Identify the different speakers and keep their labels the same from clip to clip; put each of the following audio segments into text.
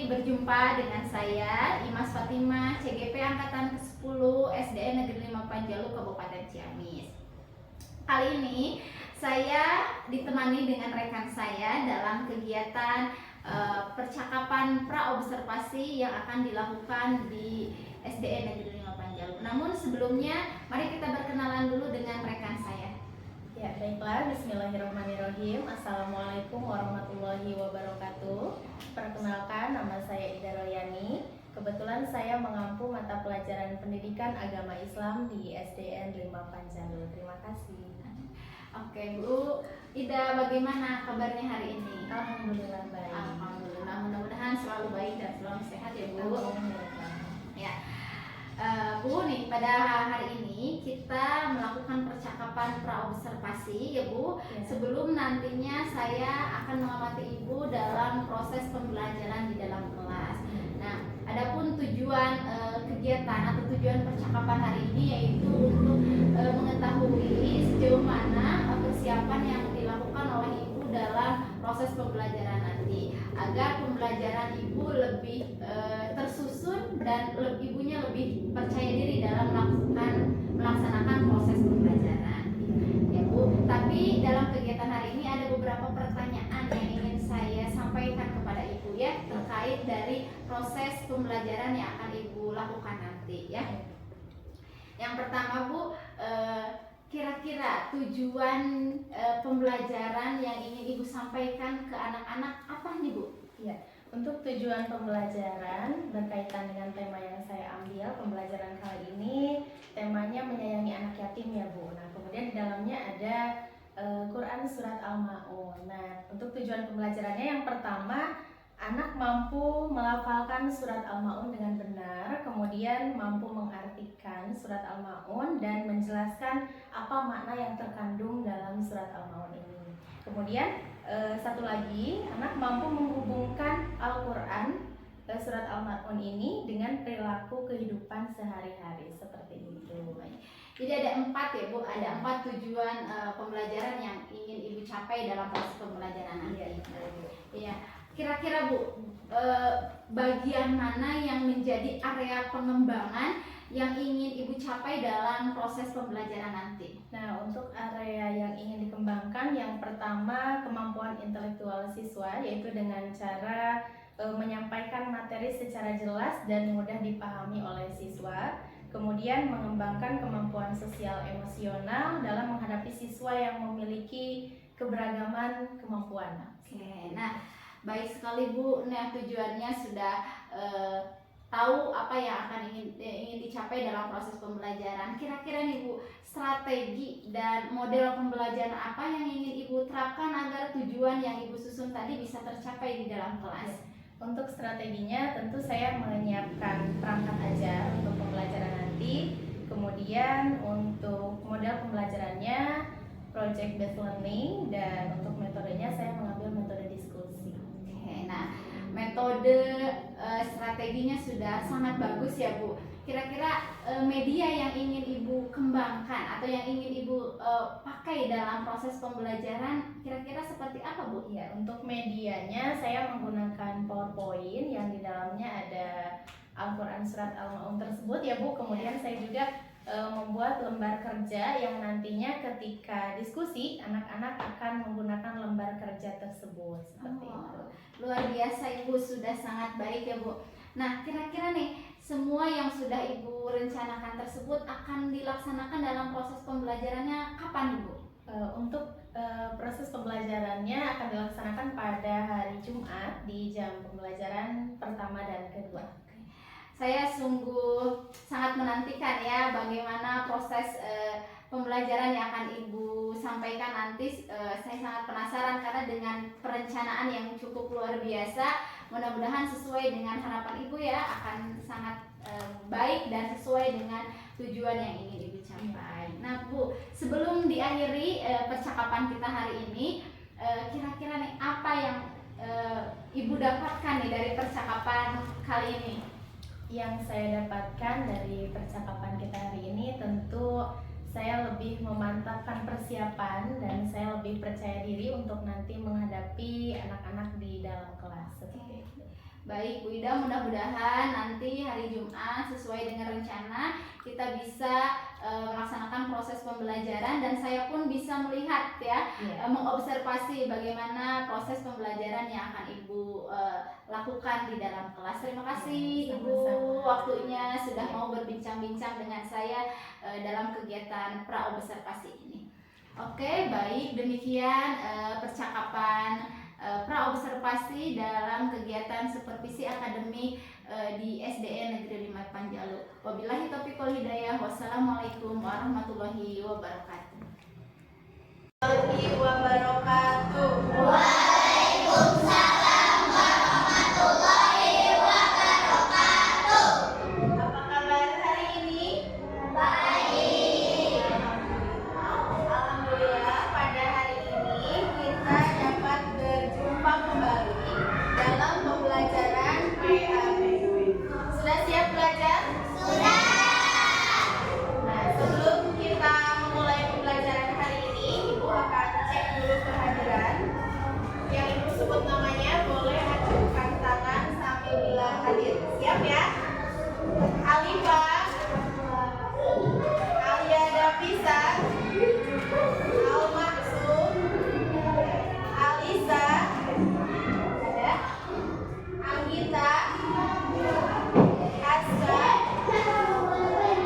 Speaker 1: berjumpa dengan saya Imas Fatimah, CGP Angkatan ke-10 SDN Negeri 5 Panjalu, Kabupaten Ciamis. Kali ini saya ditemani dengan rekan saya dalam kegiatan percakapan praobservasi yang akan dilakukan di SDN Negeri 5 Panjalu. Namun sebelumnya, mari kita berkenalan dulu dengan rekan saya.
Speaker 2: Ya, baiklah. Bismillahirrahmanirrahim. Assalamualaikum warahmatullahi wabarakatuh. Perkenalkan, nama saya Ida Royani. Kebetulan saya mengampu mata pelajaran pendidikan agama Islam di SDN 5 Panjalu. Terima kasih.
Speaker 1: Oke, Bu Ida, bagaimana kabarnya hari ini?
Speaker 2: Alhamdulillah baik.
Speaker 1: Alhamdulillah, mudah-mudahan selalu baik dan selalu sehat ya, Bu. Ya. Bu, nih pada hari ini kita melakukan percakapan praobservasi ya, Bu.
Speaker 2: Ya.
Speaker 1: Sebelum nantinya saya akan mengamati Ibu dalam proses pembelajaran di dalam kelas. Nah, adapun tujuan kegiatan atau tujuan percakapan hari ini yaitu untuk mengetahui sejauh mana persiapan yang dilakukan oleh Ibu dalam proses pembelajaran nanti, agar pembelajaran Ibu lebih tersusun dan ibunya lebih percaya diri dalam melaksanakan proses pembelajaran ya, Bu. Tapi dalam kegiatan hari ini ada beberapa pertanyaan yang ingin saya sampaikan kepada Ibu ya, terkait dari proses pembelajaran yang akan Ibu lakukan nanti ya. Yang pertama, Bu, kira-kira tujuan pembelajaran yang ingin Ibu sampaikan ke anak-anak apa nih, Bu?
Speaker 2: Ya, untuk tujuan pembelajaran berkaitan dengan tema yang saya ambil pembelajaran kali ini, temanya menyayangi anak yatim ya, Bu. Nah, kemudian di dalamnya ada Quran Surat Al-Ma'un. Nah, untuk tujuan pembelajarannya yang pertama, anak mampu melafalkan Surat Al-Ma'un dengan benar, kemudian mampu mengartikan Surat Al-Ma'un dan menjelaskan apa makna yang terkandung dalam Surat Al-Ma'un ini. Kemudian satu lagi, anak mampu menghubungkan Al-Quran Surat Al-Ma'un ini dengan perilaku kehidupan sehari-hari seperti itu.
Speaker 1: Jadi ada 4 ya, Bu, ada 4 tujuan pembelajaran yang ingin Ibu capai dalam proses pembelajaran nanti. Iya. Kira-kira, Bu, bagian mana yang menjadi area pengembangan yang ingin Ibu capai dalam proses pembelajaran nanti?
Speaker 2: Nah, untuk area yang ingin dikembangkan, yang pertama kemampuan intelektual siswa, yaitu dengan cara menyampaikan materi secara jelas dan mudah dipahami oleh siswa. Kemudian mengembangkan kemampuan sosial emosional dalam menghadapi siswa yang memiliki keberagaman kemampuan.
Speaker 1: Oke, nah baik sekali, Bu. Nah, tujuannya sudah tahu apa yang akan ingin dicapai dalam proses pembelajaran. Kira-kira nih, Bu, strategi dan model pembelajaran apa yang ingin Ibu terapkan agar tujuan yang Ibu susun tadi bisa tercapai di dalam kelas?
Speaker 2: Untuk strateginya tentu saya menyiapkan perangkat ajar untuk pembelajaran nanti. Kemudian untuk model pembelajarannya project based learning, dan untuk metodenya saya mengambil metode diskusi.
Speaker 1: Oke, nah metode strateginya sudah sangat bagus ya, Bu. Kira-kira media yang ingin Ibu kembangkan atau yang ingin Ibu pakai dalam proses pembelajaran kira-kira seperti apa, Bu?
Speaker 2: Ya, untuk medianya saya menggunakan PowerPoint yang di dalamnya ada Al-Quran Surat Al-Ma'un tersebut ya, Bu. Kemudian saya juga membuat lembar kerja yang nantinya ketika diskusi anak-anak akan menggunakan lembar kerja tersebut seperti itu.
Speaker 1: Luar biasa, Ibu, sudah sangat baik ya, Bu. Nah, kira-kira nih semua yang sudah Ibu rencanakan tersebut akan dilaksanakan dalam proses pembelajarannya kapan, Ibu?
Speaker 2: Untuk proses pembelajarannya akan dilaksanakan pada hari Jumat di jam pembelajaran pertama dan kedua.
Speaker 1: Saya sungguh sangat menantikan ya bagaimana proses pembelajaran yang akan Ibu sampaikan nanti. Saya sangat penasaran karena dengan perencanaan yang cukup luar biasa, mudah-mudahan sesuai dengan harapan Ibu ya, akan sangat baik dan sesuai dengan tujuan yang ingin Ibu capai. Nah, Bu, sebelum diakhiri percakapan kita hari ini, kira-kira nih apa yang Ibu dapatkan nih dari percakapan kali ini?
Speaker 2: Yang saya dapatkan dari percakapan kita hari ini, tentu saya lebih memantapkan persiapan dan saya lebih percaya diri untuk nanti menghadapi anak-anak di dalam kelas.
Speaker 1: Baik Bu Ida, mudah-mudahan nanti hari Jumat sesuai dengan rencana kita bisa melaksanakan proses pembelajaran dan saya pun bisa melihat ya, mengobservasi bagaimana proses pembelajaran yang akan Ibu lakukan di dalam kelas. Terima kasih Ibu waktunya sudah mau berbincang-bincang dengan saya dalam kegiatan praobservasi ini. Oke, baik, demikian percakapan praobservasi dalam kegiatan supervisi akademik di SDN Negeri 5 Panjalu. Wabillahi taufiq wal hidayah. Wassalamualaikum warahmatullahi wabarakatuh.
Speaker 2: Waalaikumsalam warahmatullahi wabarakatuh. Apa kabar hari ini? Baik. Alhamdulillah, pada hari ini kita dapat berjumpa kembali dalam pembelajaran PABW. Sudah siap belajar? Sudah. Nah, sebelum kita memulai pembelajaran hari ini, Ibu akan cek dulu kehadiran. Yang Ibu sebut namanya boleh acungkan tangan sambil bilang hadir. Siap ya? Alifah, Alia Davisa, Al-Maksum, Alisa, ada Anggita, Aska,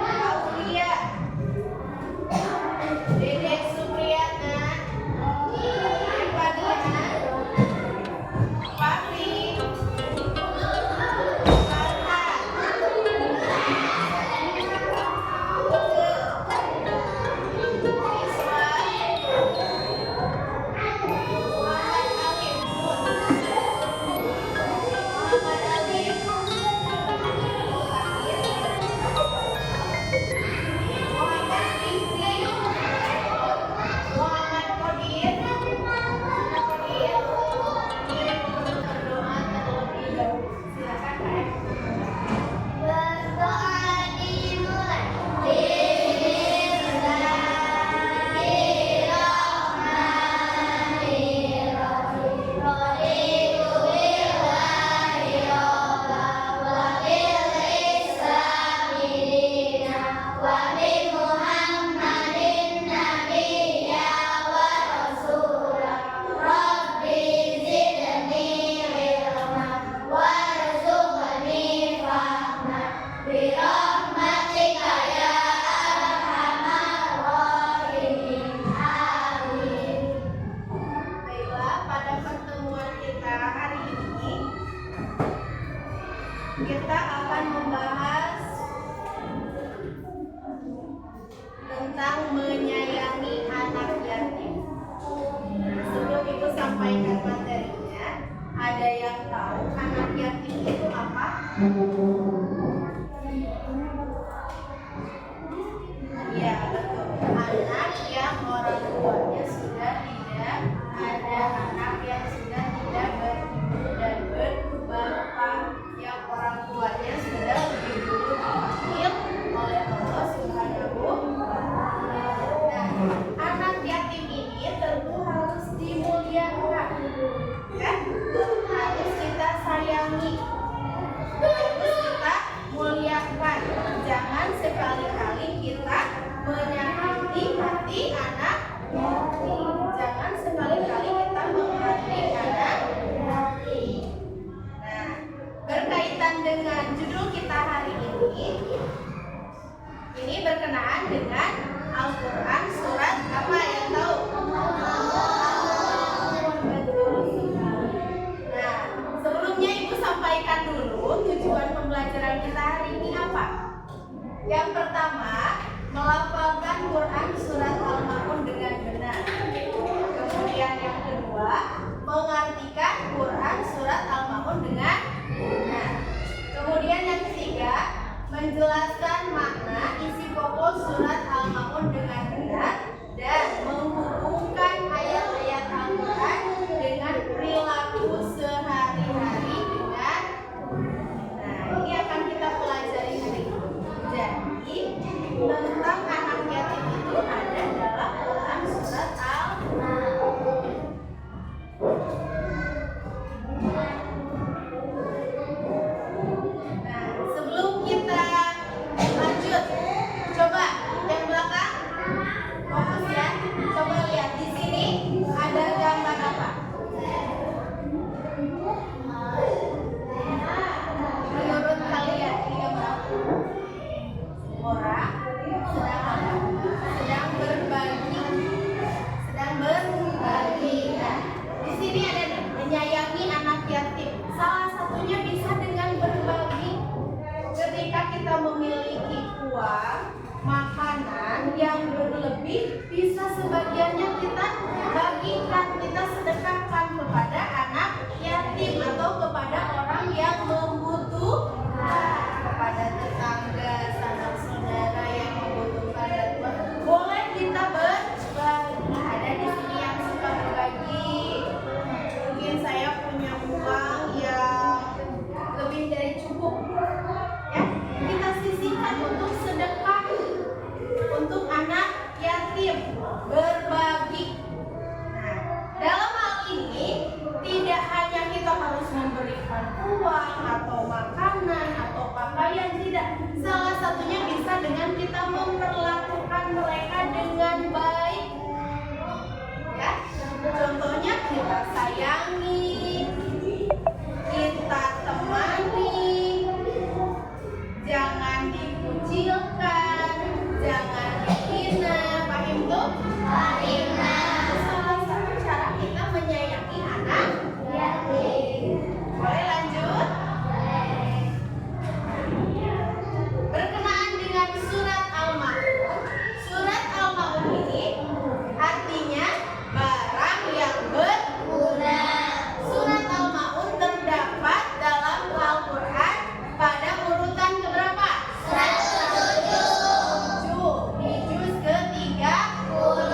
Speaker 2: Aulia, Dedek Supriyatna, Fadiha, Fahri, Farhan, Baiklah, pada pertemuan kita hari ini kita akan membahas tentang menyayangi anak yatim. Sebelum Ibu sampaikan materinya, ada yang tahu anak yatim itu apa? Ya, betul. Anak yang orang tuanya sudah tidak ada, anak yang sudah tidak beribu dan berbapak, yang orang tuanya sudah lebih dulu dipanggil oleh Allah Subhanahu wa Ta'ala. Nah, anak yatim ini tentu harus dimuliakan, kan? Harus kita sayangi, harus kita kita sedekahkan kepada anak yatim atau kepada orang yang membutuhkan, kepada tetangga, sanak saudara yang membutuhkan bantuan. Boleh kita berbagi. Nah, ada di sini yang suka berbagi. Mungkin saya punya uang yang lebih dari cukup, ya kita sisihkan untuk sedekah untuk anak yatim, berbagi. Nah, dalam hal ini tidak hanya kita harus memberikan uang atau makanan atau pakaian, tidak. Salah satunya bisa dengan kita memperlakukan mereka dengan baik. Ya, contohnya kita sayangi, kita temani, jangan dikucilkan, jangan dihina. Paham tuh? Paham. Salah satu cara kita menyayangi anak yatim. Boleh lanjut? Boleh. Berkenaan dengan surat Al-Maun. Surat Al-Maun ini artinya barang yang berguna. Surat Al-Maun terdapat dalam Al-Quran pada urutan keberapa? 107. Di juz ke-30.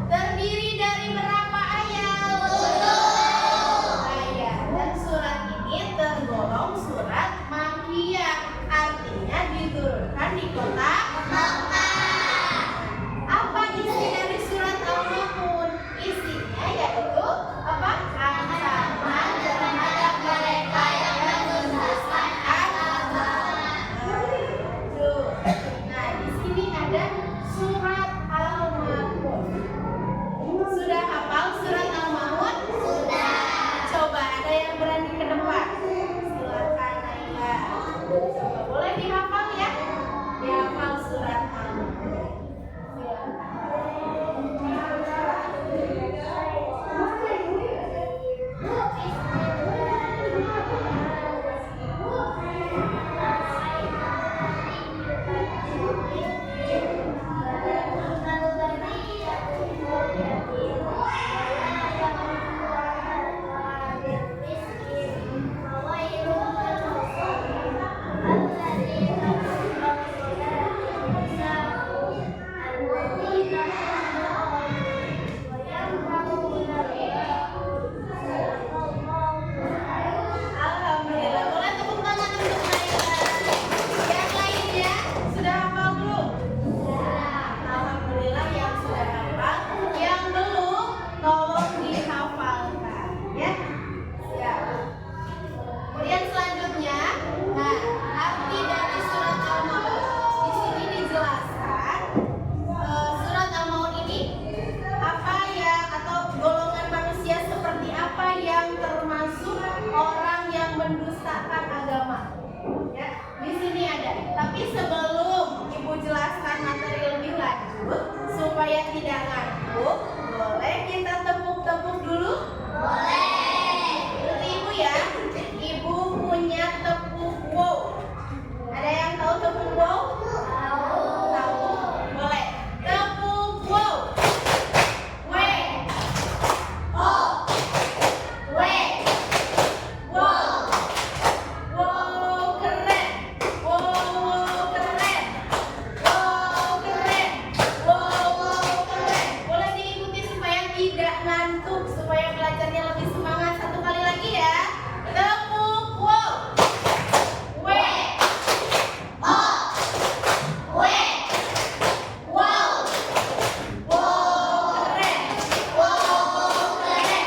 Speaker 2: Terdiri dari berapa ayat? 10 ayat. Dan surat ini tergolong surat Makkiyah, artinya diturunkan di kota Makkah. Apa isi dari surat Al-Maun? Isinya yaitu apa? Ancaman terhadap mereka yang mendustakan agama. Nah, di sini ada surat Al-Maun. Sudah hafal surat Al-Maun? Sudah. Coba ada yang berani ke depan? Silakan Naila. Coba boleh dihafal ya? Dihafal surat Al-Maun. Alhamdulillah, boleh tepuk tangan untuk Naila. Yang lainnya sudah hafal belum? Alhamdulillah yang sudah hafal. Yang belum, tolong dihafalkan, ya. Siap. Kemudian selanjutnya, nah arti dari surat Al-Maun di sini dijelaskan. Surat Al-Maun ini apa yang atau golongan manusia seperti apa yang termasuk orang yang mendustakan agama. Ya, di sini ada. Tapi sebelum Ibu jelaskan materi lebih lanjut supaya tidak ngantuk, boleh kita tepuk-tepuk dulu? Boleh. Ikuti Ibu ya. Ibu punya tepuk wow. Ada yang tahu tepuk wow? Tahu. Boleh. Tepuk wow. W. O. W. Wow. Wow keren. Wow keren. Wow keren. Wow keren. Boleh diikuti supaya tidak ngantuk, supaya belajarnya lebih semangat. Satu kali lagi ya. Tepuk wow. W. O. W. Wow. Wow keren. Wow keren.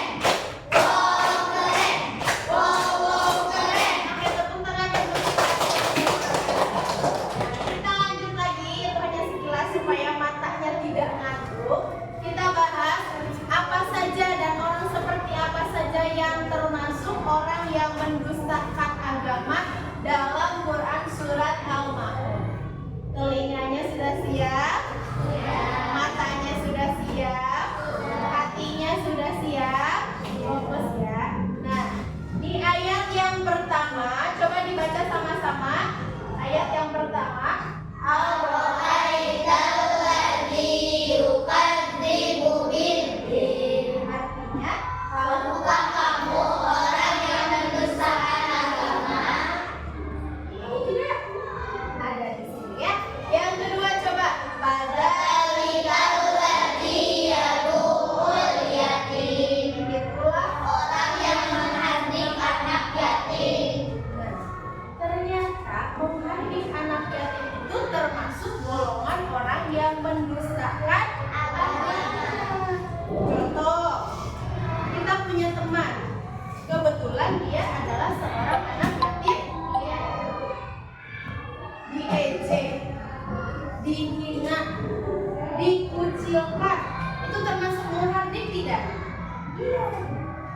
Speaker 2: Wow keren. Wow keren. Oke, tepuk tangan untuk kita lanjut lagi. Itu hanya sekilas supaya matanya tidak ngantuk. Kita bahas apa saja dan orang seperti apa saja yang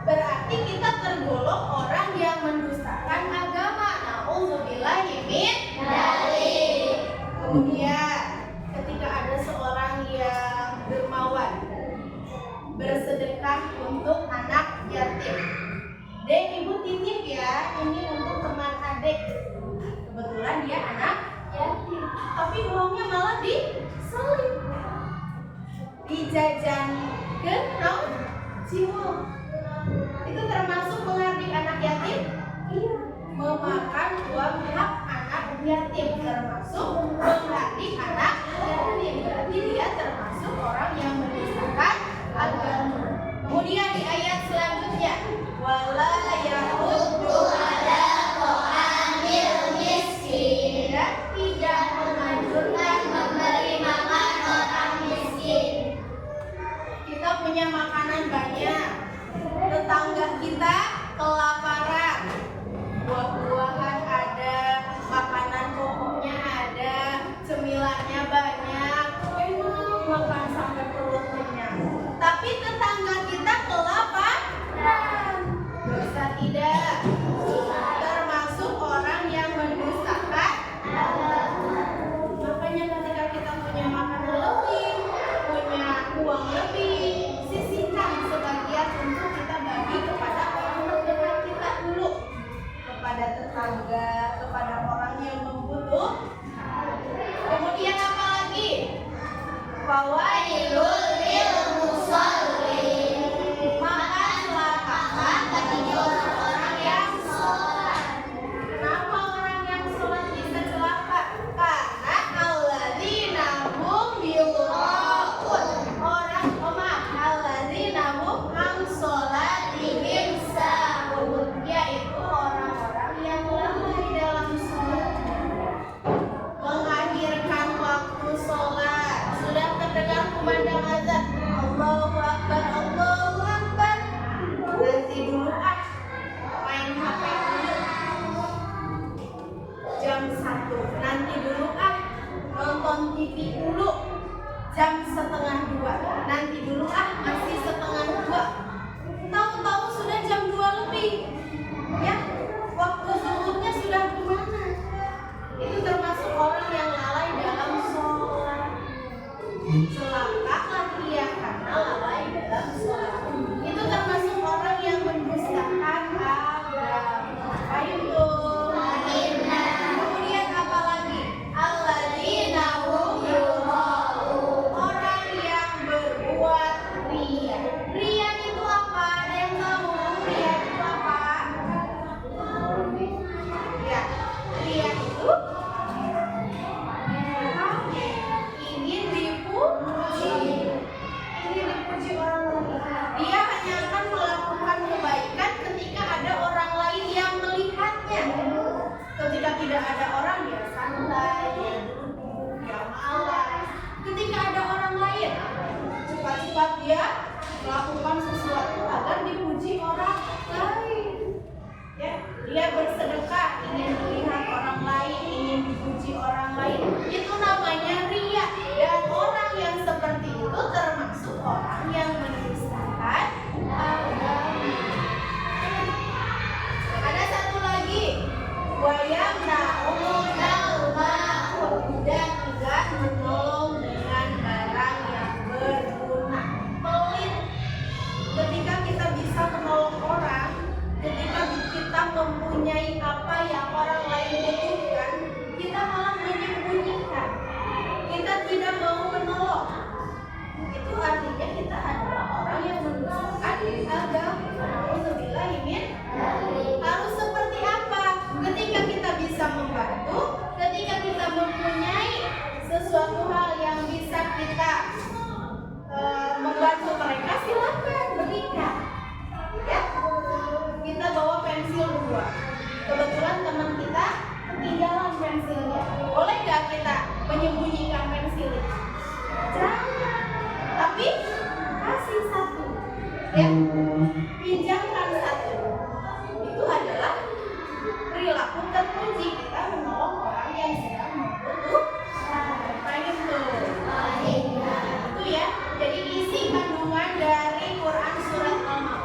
Speaker 2: Berarti kita tergolong orang yang mendustakan agama. Nauzubillahi min dzalik. Kemudian ketika ada seorang yang dermawan bersedekah untuk anak yatim. Dek, ibu titip ya, ini untuk teman adik. Kebetulan dia anak yatim, tapi uangnya malah diselip, dijajankan jiwa. Itu termasuk menghardik anak yatim? Iya. Memakan uang hak anak yatim termasuk menghardik anak yatim. Berarti dia termasuk orang yang mendustakan agama. Kemudian di ayat selanjutnya, wala yahuddu ala ta'amil miskin, dan tidak menganjurkan memberi makan orang miskin. Kita punya makanan banyak, tetangga kita kelaparan, buah-buahan ada, makanan pokoknya ada, cemilannya banyak, enak makan sampai perut kenyang. Tapi tetangga kita kelaparan, dosa tidak? Termasuk orang yang mendustakan agama. Makanya ketika kita punya makanan lebih, punya uang lebih, sisihkan sebagian untuk kita bagi kepada orang terdekat kita dulu, kepada tetangga, kepada orang yang membutuhkan. Kemudian apa lagi? Fawailul lil musallin. Maka celakalah bagi orang yang sholat. Kenapa orang yang sholat bisa celaka? Karena alladzina hum yura'un. Alladzina hum an sholatihim sahun, yaitu orang-orang yang lalai dalam sholat, mengakhirkan waktu sholat. Sudah terdengar kumandang azan, Allahu Akbar, Allahu Akbar. Nanti dulu main HP dulu. Jam 1, nanti dulu nonton TV dulu. Jam 1:30, nanti dulu masih 1:30. Tahu-tahu sudah jam 2 lebih. Ya, waktu zuhurnya sudah kemana? Itu termasuk orang yang lalai dalam sholat. Celakalah dia karena lalai dalam sholat. Itu termasuk orang yang mendustakan agama. Ayo tuh. Kemudian apa lagi? Alladzina hum yura'un. Orang yang berbuat riya. Riya itu apa? Ada yang tahu? Riya itu apa? Ya, riya itu ingin dipuji. Ingin dipuji orang lain. Dia hanya akan melakukan kebaikan ketika ada orang lain yang melihatnya. Ketika tidak ada orang, dia santai, dia duduk, dia malas. Ketika ada orang lain, cepat-cepat dia melakukan sesuatu agar dipuji orang lain. Ya, dia bersedekah ingin melihat orang lain, ingin dipuji orang lain. Itu namanya riya. Dan orang yang seperti itu termasuk orang yang mendustakan agama. Ada satu lagi, wayamna'un al-ma'un, dan enggan menolong dengan barang yang berguna. Pelit. Ketika kita bisa menolong orang, ketika kita mempunyai apa yang orang lain butuhkan, kita malah menyembunyikan. Kita tidak mau menolong. Itu artinya kita adalah orang yang mendustakan agama. Nauzubillahi min dzalik. Harus seperti apa? Ketika kita bisa membantu, ketika kita mempunyai sesuatu hal yang bisa kita membantu mereka, silakan berikan. Ya, kita bawa pensil 2. Kebetulan teman kita ketinggalan pensilnya. Boleh nggak kita menyembunyikan pensil itu? Jangan. Tapi kasih 1. Ya, pinjamkan 1. Itu adalah perilaku terpuji, kita menolong orang yang sedang membutuhkan. Paham tuh? Itu ya. Jadi isi kandungan dari Quran surat Al-Ma'un.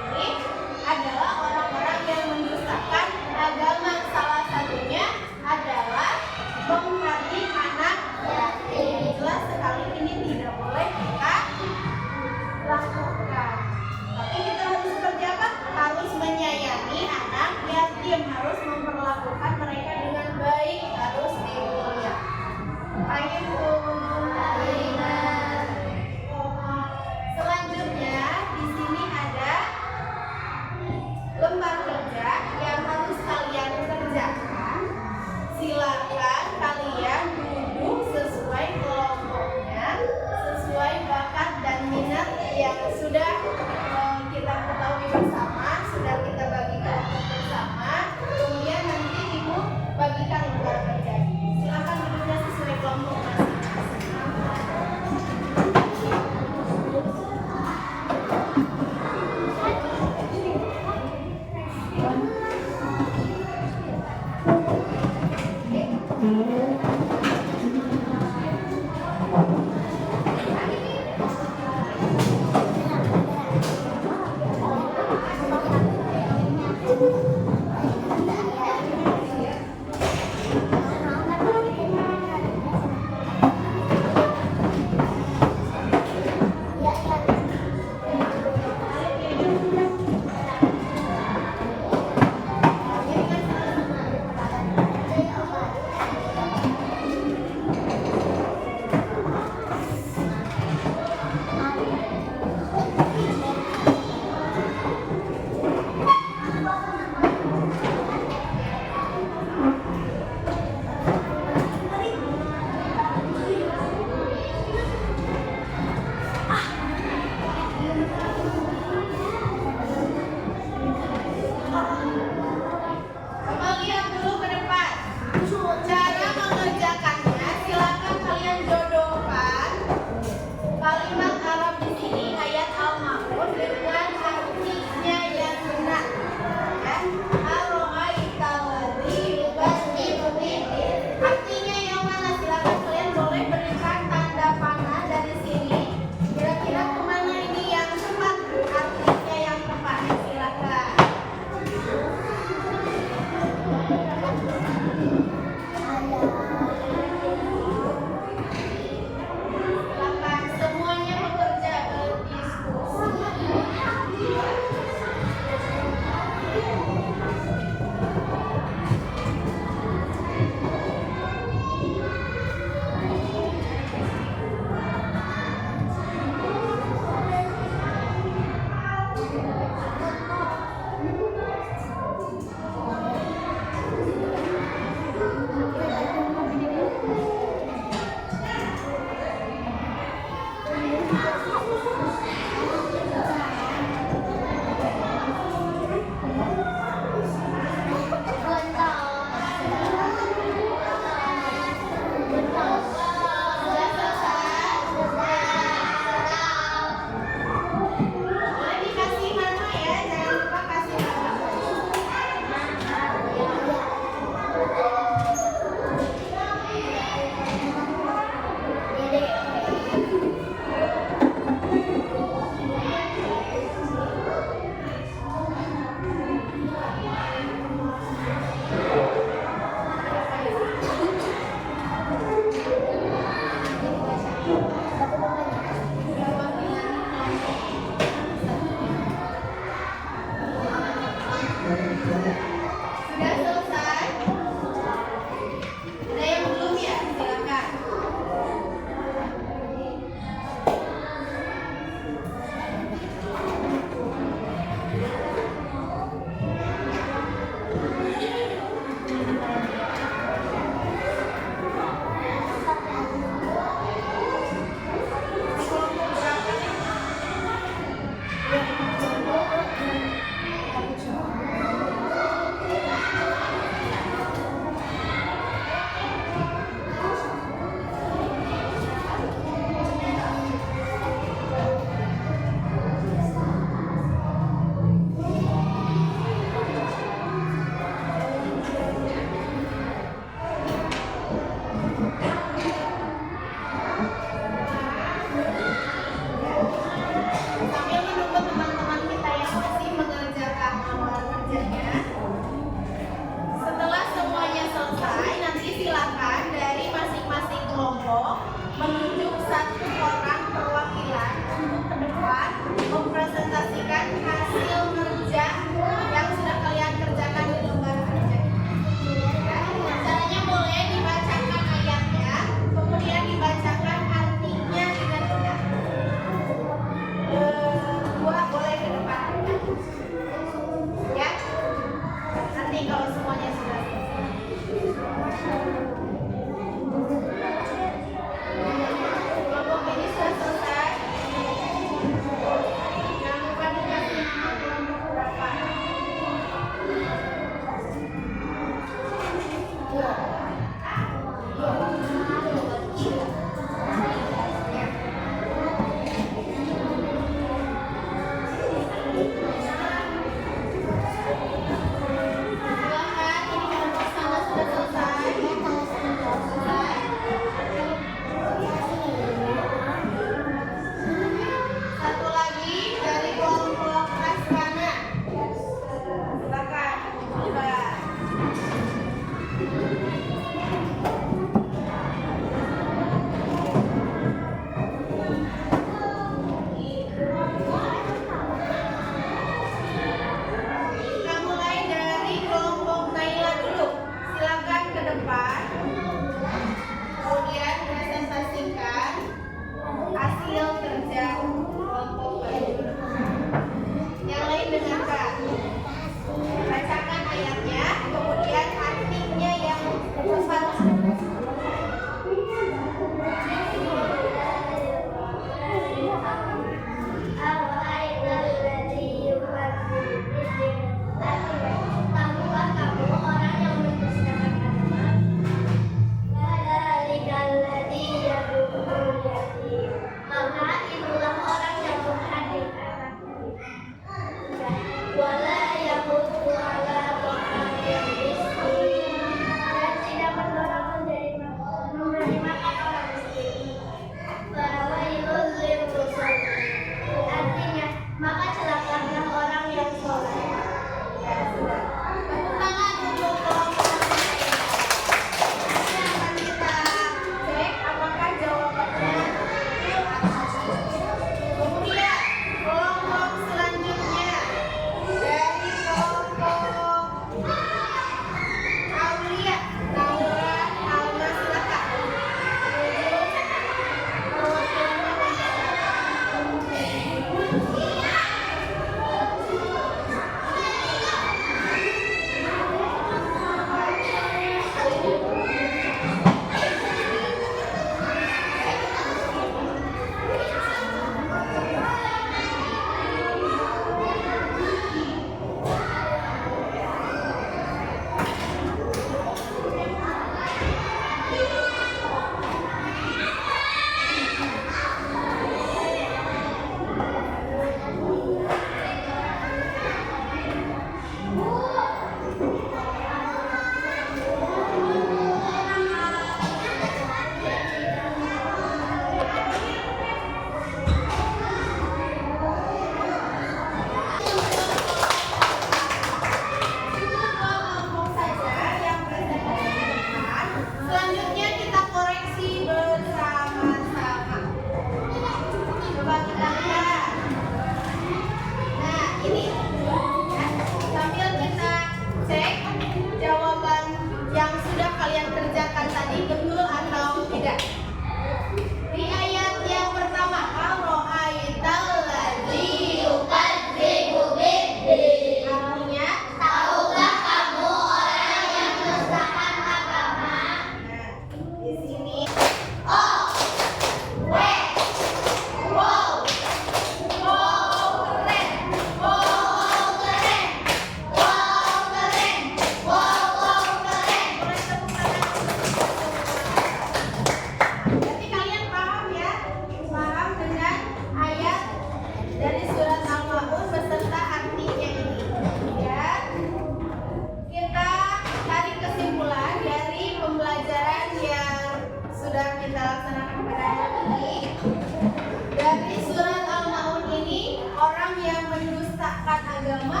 Speaker 2: menyisakan agama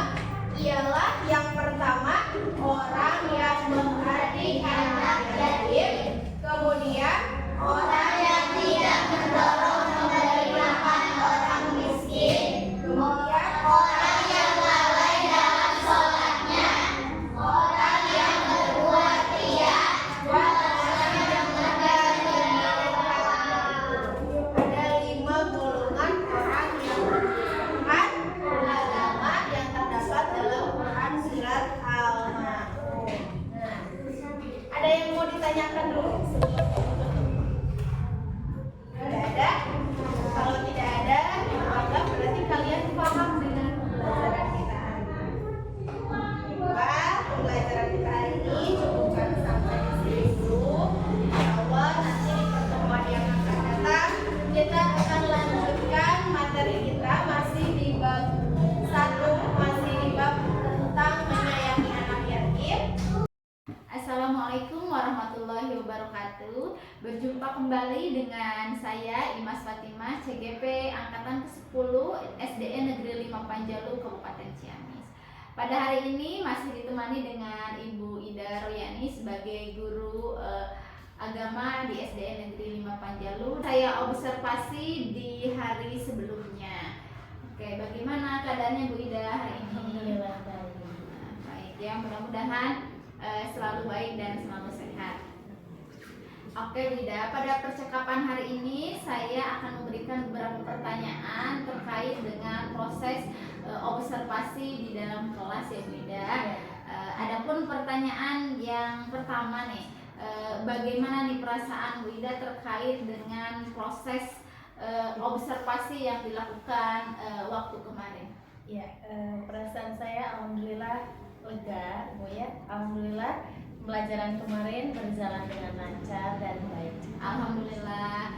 Speaker 2: ialah yang pertama orang yang mengadik anak yatim, kemudian orang yang tidak mendorong memberi makan orang miskin, kemudian orang yang lalai dalam sholatnya, orang yang berbuat ria, dan orang yang ada 5 golongan orang yang menyisakan agama yang terdapat dalam Quran surat Al-Ma'un. Nah, ada yang mau ditanyakan dulu? Tidak ada? Kalau tidak ada, maka berarti kalian paham dengan pembelajaran kita hari ini. Wah, pembelajaran kita hari ini cukupkan sampai di situ. Insya nanti di pertemuan yang akan datang kita akan lanjutkan materi kita masih di bab 1, masih di bab tentang menyayangi anak yatim.
Speaker 1: Assalamualaikum warahmatullahi wabarakatuh. Berjumpa kembali dengan saya Imas Fatimah, CGP Angkatan ke-10 SDN Negeri 5 Panjalu, Kabupaten Ciamis. Pada hari ini masih ditemani dengan Ibu Ida Royani sebagai guru agama di SDN Negeri 5 Panjalu. Saya observasi di hari sebelumnya. Oke, bagaimana keadaannya Bu Ida hari ini?
Speaker 2: Alhamdulillah baik.
Speaker 1: Baik ya, mudah-mudahan selalu baik dan selalu sehat. Oke Bu Ida, pada percakapan hari ini saya akan memberikan beberapa pertanyaan terkait dengan proses observasi di dalam kelas ya Bu Ida. Adapun pertanyaan yang pertama nih, bagaimana nih perasaan Bu Ida terkait dengan proses observasi yang dilakukan waktu kemarin?
Speaker 2: Ya, perasaan saya alhamdulillah lega, Bu ya. Alhamdulillah pembelajaran kemarin berjalan dengan lancar dan baik.
Speaker 1: Alhamdulillah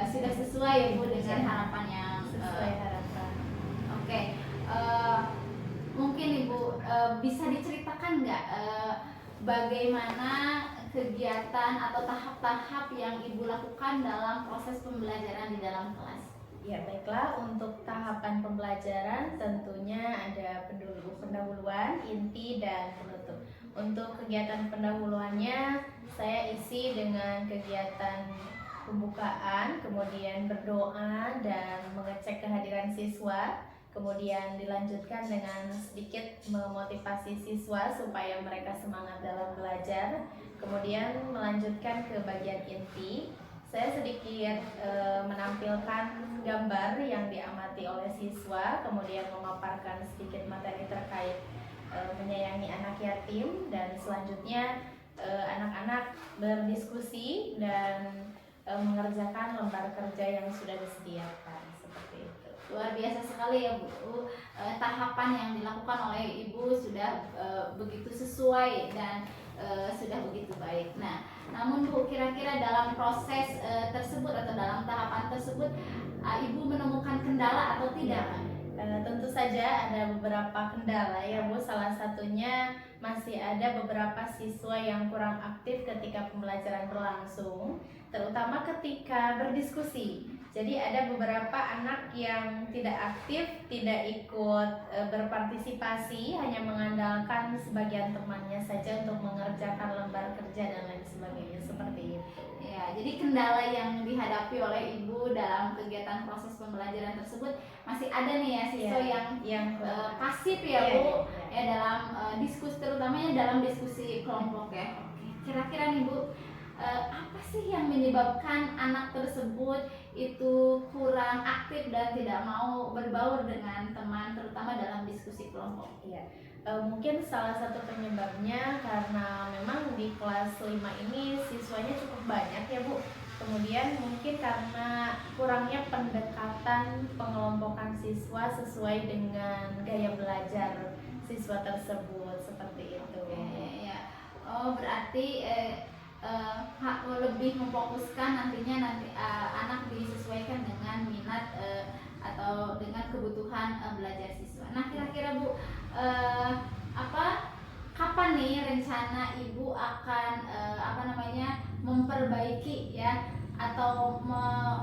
Speaker 1: sudah sesuai ya Bu dengan harapan yang
Speaker 2: sesuai harapan.
Speaker 1: Oke, mungkin Ibu bisa diceritakan nggak bagaimana kegiatan atau tahap-tahap yang Ibu lakukan dalam proses pembelajaran di dalam kelas?
Speaker 2: Ya baiklah, untuk tahapan pembelajaran tentunya ada pendahuluan, inti, dan penutup. Untuk kegiatan pendahuluannya saya isi dengan kegiatan pembukaan, kemudian berdoa dan mengecek kehadiran siswa, kemudian dilanjutkan dengan sedikit memotivasi siswa supaya mereka semangat dalam belajar, kemudian melanjutkan ke bagian inti. Saya sedikit menampilkan gambar yang diamati oleh siswa, kemudian memaparkan sedikit materi terkait menyayangi anak yatim, dan selanjutnya anak-anak berdiskusi dan mengerjakan lembar kerja yang sudah disediakan, seperti itu.
Speaker 1: Luar biasa sekali ya Bu, tahapan yang dilakukan oleh Ibu sudah begitu sesuai dan sudah begitu baik. Nah, namun Bu, kira-kira dalam proses tersebut atau dalam tahapan tersebut Ibu menemukan kendala atau tidak?
Speaker 2: Tentu saja ada beberapa kendala ya Bu. Salah satunya masih ada beberapa siswa yang kurang aktif ketika pembelajaran berlangsung, terutama ketika berdiskusi. Jadi ada beberapa anak yang tidak aktif, tidak ikut berpartisipasi, hanya mengandalkan sebagian temannya saja untuk mengerjakan lembar kerja dan lain sebagainya, seperti itu.
Speaker 1: Ya, jadi kendala yang dihadapi oleh Ibu dalam kegiatan proses pembelajaran tersebut masih ada nih ya siswa yang pasif ya Bu, ya dalam diskusi, terutamanya dalam diskusi kelompok ya. Kira-kira nih Bu, apa sih yang menyebabkan anak tersebut itu kurang aktif dan tidak mau berbaur dengan teman, terutama dalam diskusi kelompok?
Speaker 2: Iya, mungkin salah satu penyebabnya karena memang di kelas 5 ini siswanya cukup banyak ya Bu. Kemudian mungkin karena kurangnya pendekatan pengelompokan siswa sesuai dengan gaya belajar siswa tersebut, seperti itu.
Speaker 1: Ya. Oh, berarti lebih memfokuskan nanti anak disesuaikan dengan minat atau dengan kebutuhan belajar siswa. Nah, kira-kira Bu, kapan nih rencana Ibu akan memperbaiki ya atau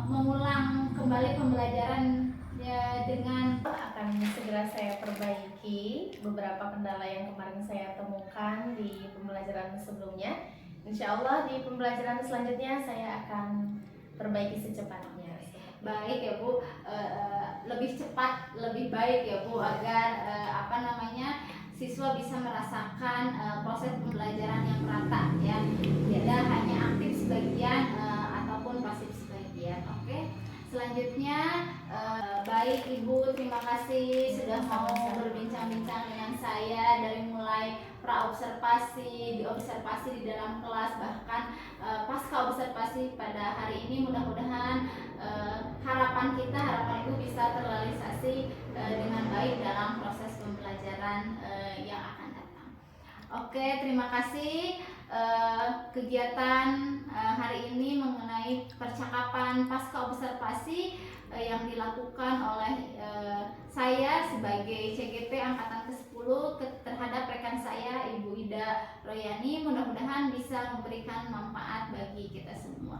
Speaker 1: mengulang kembali pembelajaran ya dengan
Speaker 2: akan akan segera saya perbaiki beberapa kendala yang kemarin saya temukan di pembelajaran sebelumnya. Insya Allah di pembelajaran selanjutnya saya akan perbaiki secepatnya.
Speaker 1: Baik ya Bu, lebih cepat lebih baik ya Bu, agar siswa bisa merasakan proses pembelajaran yang merata ya, tidak hanya aktif sebagian ataupun pasif sebagian. Oke, selanjutnya baik Ibu, terima kasih sudah mau berbincang-bincang dengan saya dari mulai praobservasi, diobservasi di dalam kelas, bahkan pasca observasi pada hari ini. Mudah-mudahan harapan Ibu bisa terrealisasi dengan baik dalam proses pembelajaran yang akan datang. Oke, terima kasih. Kegiatan hari ini mengenai percakapan pasca observasi yang dilakukan oleh saya sebagai CGP Angkatan ke-10 terhadap rekan saya Ibu Ida Royani, mudah-mudahan bisa memberikan manfaat bagi kita semua.